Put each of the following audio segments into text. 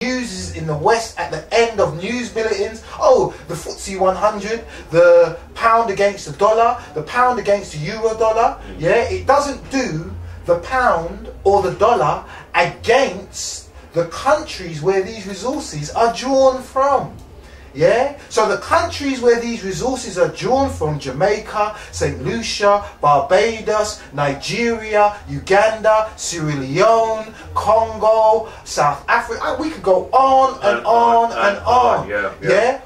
news in the West at the end of news bulletins. Oh, the FTSE 100, the pound against the dollar, the pound against the euro dollar. Yeah, it doesn't do the pound or the dollar against the countries where these resources are drawn from. Yeah, so the countries where these resources are drawn from: Jamaica, St. Lucia, Barbados, Nigeria, Uganda, Sierra Leone, Congo, South Africa. We could go on and on and on. Yeah,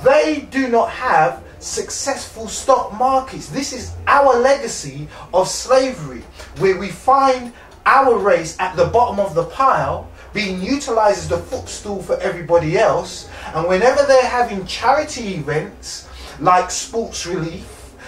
they do not have successful stock markets. This is our legacy of slavery, where we find our race at the bottom of the pile, being utilised as the footstool for everybody else. And whenever they're having charity events like sports relief,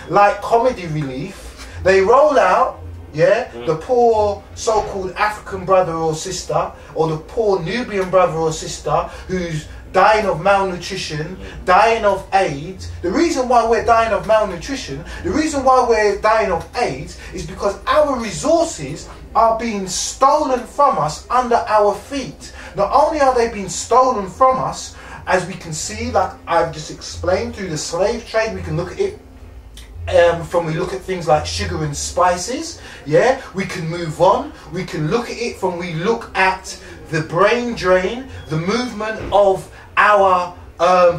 like comedy relief, they roll out, the poor so-called African brother or sister, or the poor Nubian brother or sister who's dying of malnutrition, dying of AIDS. The reason why we're dying of malnutrition, the reason why we're dying of AIDS, is because our resources are being stolen from us under our feet. Not only are they being stolen from us, as we can see, like I've just explained, through the slave trade. We can look at it from, we look at things like sugar and spices. Yeah, we can move on. We can look at it from, we look at the brain drain, the movement of our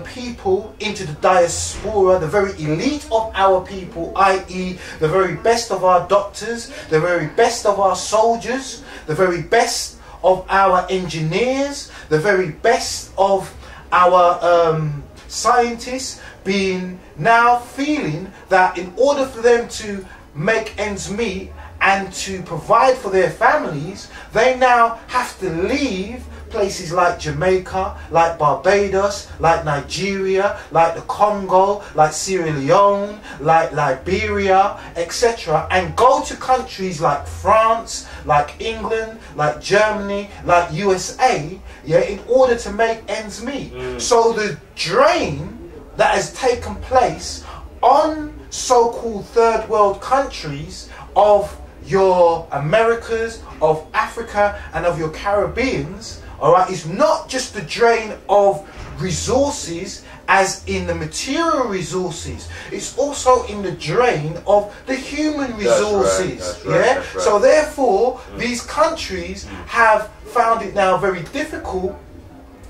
people into the diaspora, the very elite of our people, i.e. the very best of our doctors, the very best of our soldiers, the very best of our engineers, the very best of our scientists, being now feeling that in order for them to make ends meet and to provide for their families, they now have to leave places like Jamaica, like Barbados, like Nigeria, like the Congo, like Sierra Leone, like Liberia, etc., and go to countries like France, like England, like Germany, like USA, in order to make ends meet. So the drain that has taken place on so-called third world countries of your Americas, of Africa, and of your Caribbeans, alright, is not just the drain of resources as in the material resources, it's also in the drain of the human resources. That's right. So therefore these countries have found it now very difficult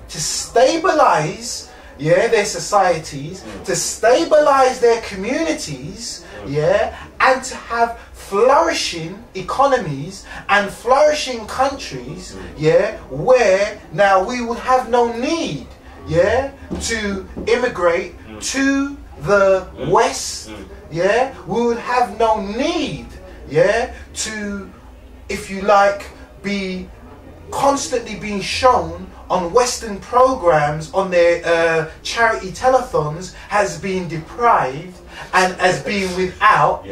to stabilize their societies, to stabilize their communities, and to have flourishing economies and flourishing countries, where now we would have no need, to immigrate to the West, we would have no need, to, if you like, be constantly being shown on Western programs on their charity telethons has been deprived and as being without.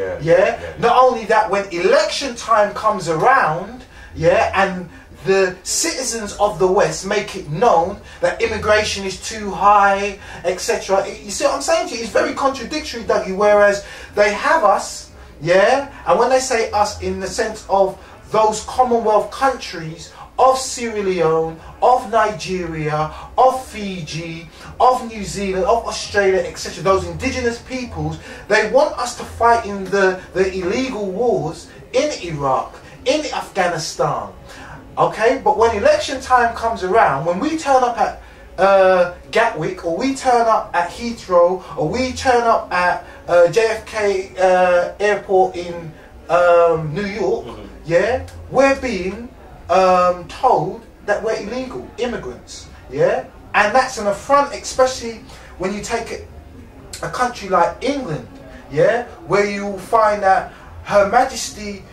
Not only that, when election time comes around, and the citizens of the West make it known that immigration is too high, etc. You see what I'm saying to you? It's very contradictory, Dougie, whereas they have us, and when they say us in the sense of those Commonwealth countries of Sierra Leone, of Nigeria, of Fiji, of New Zealand, of Australia, etc., those indigenous peoples, they want us to fight in the illegal wars in Iraq, in Afghanistan. Okay, but when election time comes around, when we turn up at Gatwick, or we turn up at Heathrow, or we turn up at JFK airport in New York, we're being told that we're illegal immigrants, and that's an affront, especially when you take a country like England, where you find that Her Majesty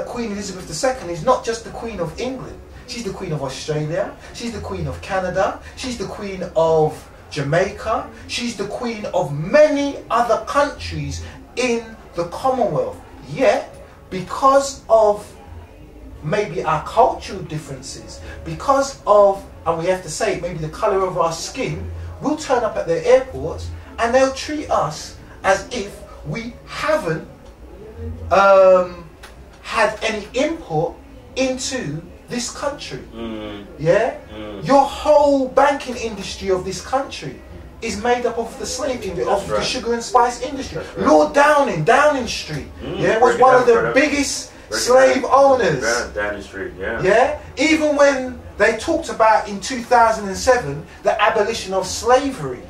Queen Elizabeth II is not just the Queen of England. She's the Queen of Australia, she's the Queen of Canada, she's the Queen of Jamaica, she's the Queen of many other countries in the Commonwealth. Yet, because of maybe our cultural differences, because of, and we have to say, maybe the colour of our skin, we'll turn up at their airports and they'll treat us as if we haven't had any import into this country. Yeah? Your whole banking industry of this country is made up of the slave industry, of the sugar and spice industry. Lord Downing Street, was one of the biggest slave owners. Downing Street, yeah. Even when they talked about in 2007 the abolition of slavery,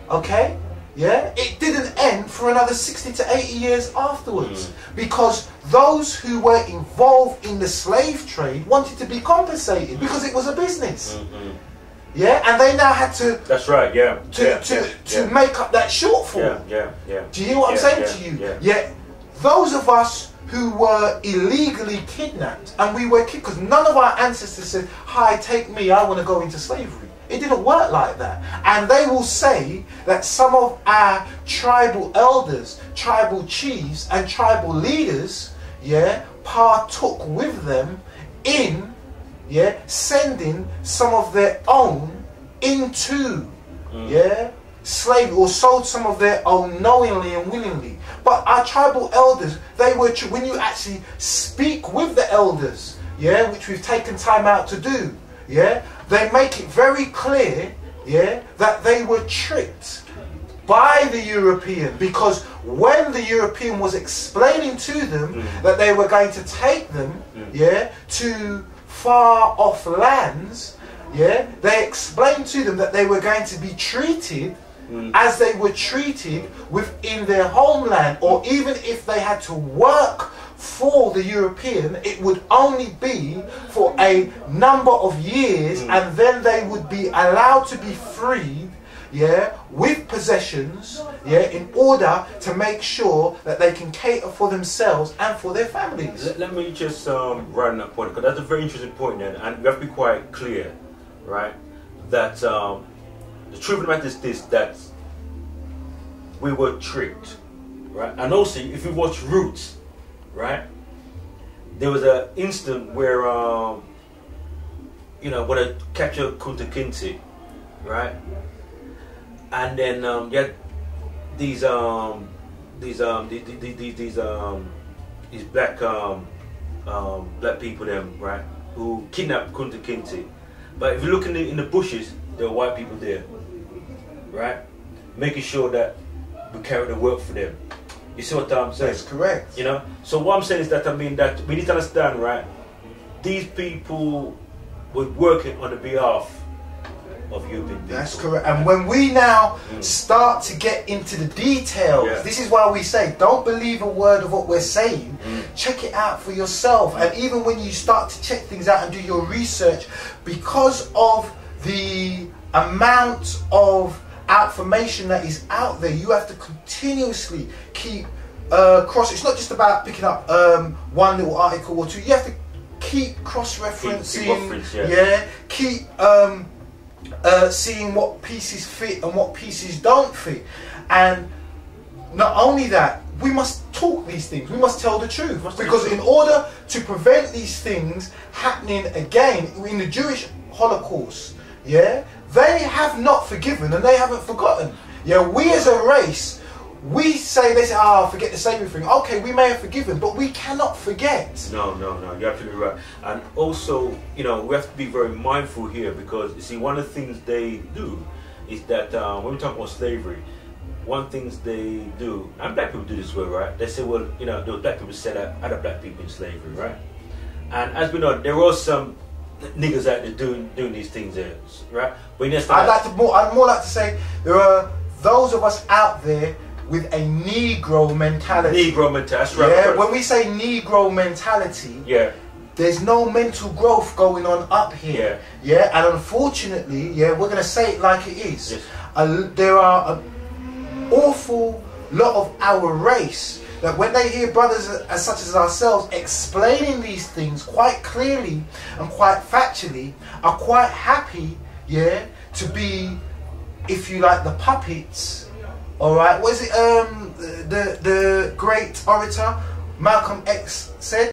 okay, yeah, it didn't end for another 60 to 80 years afterwards, because those who were involved in the slave trade wanted to be compensated because it was a business. Yeah, and they now had to. That's right. Yeah. To make up that shortfall. Yeah. Do you hear what I'm saying to you? Yeah. Those of us who were illegally kidnapped, and we were because none of our ancestors said, "Hi, take me. I want to go into slavery." It didn't work like that. And they will say that some of our tribal elders, tribal chiefs, and tribal leaders, partook with them in, sending some of their own into, slavery, or sold some of their own knowingly and willingly. But our tribal elders, they were, when you actually speak with the elders, which we've taken time out to do, they make it very clear, that they were tricked by the European, because when the European was explaining to them that they were going to take them, to far off lands, they explained to them that they were going to be treated as they were treated within their homeland, or even if they had to work for the European, it would only be for a number of years, and then they would be allowed to be freed, with possessions, in order to make sure that they can cater for themselves and for their families. Let me just write on that point, because that's a very interesting point, and we have to be quite clear, right? That the truth of the matter is this: that we were tricked, right? And also, if you watch Roots, right, there was an instant where when I captured Kunta Kinte, right, and then you had these black black people, them, right, who kidnapped Kunta Kinte. But if you look in the bushes, there are white people there, right, making sure that we carry the work for them. You see what I'm saying? That's correct. So what I'm saying is that, that we need to understand, right? These people were working on the behalf of European people. That's correct. And when we now start to get into the details, this is why we say, don't believe a word of what we're saying. Check it out for yourself. And even when you start to check things out and do your research, because of the amount of information that is out there, you have to continuously keep it's not just about picking up one little article or two. You have to keep cross-referencing, keep seeing what pieces fit and what pieces don't fit. And not only that, we must talk these things, we must tell the truth, because in order to prevent these things happening again, in the Jewish Holocaust, they have not forgiven and they haven't forgotten. We as a race, we say, they say, forget the slavery thing. Okay, we may have forgiven, but we cannot forget. No, you're absolutely right. And also, we have to be very mindful here, because, you see, one of the things they do is that when we talk about slavery, one things they do, and black people do this well, right? They say, well, those black people set up other black people in slavery, right? And as we know, there are some niggas out there doing these things there, right? But I'd more like to say there are those of us out there with a Negro mentality. That's right. When we say Negro mentality, there's no mental growth going on up here. And unfortunately, we're going to say it like it is. There are an awful lot of our race that when they hear brothers such as ourselves explaining these things quite clearly and quite factually, are quite happy, to be, if you like, the puppets. All right, what is it? The great orator Malcolm X said,